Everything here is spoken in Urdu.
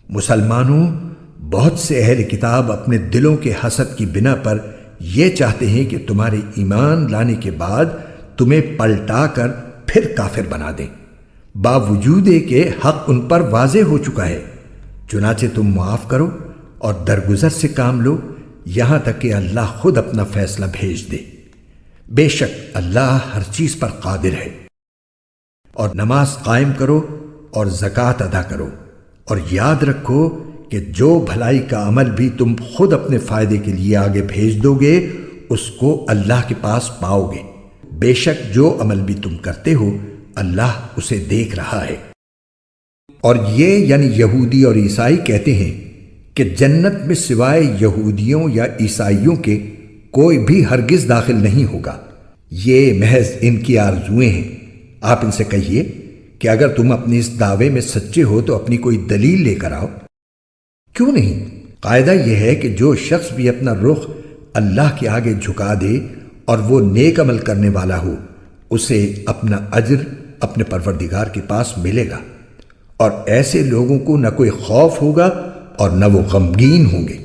مسلمانوں، بہت سے اہل کتاب اپنے دلوں کے حسد کی بنا پر یہ چاہتے ہیں کہ تمہارے ایمان لانے کے بعد تمہیں پلٹا کر پھر کافر بنا دیں، باوجود کہ حق ان پر واضح ہو چکا ہے۔ چنانچہ تم معاف کرو اور درگزر سے کام لو یہاں تک کہ اللہ خود اپنا فیصلہ بھیج دے۔ بے شک اللہ ہر چیز پر قادر ہے۔ اور نماز قائم کرو اور زکوٰۃ ادا کرو، اور یاد رکھو کہ جو بھلائی کا عمل بھی تم خود اپنے فائدے کے لیے آگے بھیج دو گے اس کو اللہ کے پاس پاؤ گے۔ بے شک جو عمل بھی تم کرتے ہو اللہ اسے دیکھ رہا ہے۔ اور یہ یعنی یہودی اور عیسائی کہتے ہیں کہ جنت میں سوائے یہودیوں یا عیسائیوں کے کوئی بھی ہرگز داخل نہیں ہوگا۔ یہ محض ان کی آرزوئیں ہیں۔ آپ ان سے کہیے کہ اگر تم اپنے اس دعوے میں سچے ہو تو اپنی کوئی دلیل لے کر آؤ۔ کیوں نہیں؟ قاعدہ یہ ہے کہ جو شخص بھی اپنا رخ اللہ کے آگے جھکا دے اور وہ نیک عمل کرنے والا ہو اسے اپنا اجر اپنے پروردگار کے پاس ملے گا، اور ایسے لوگوں کو نہ کوئی خوف ہوگا اور نہ وہ غمگین ہوں گے۔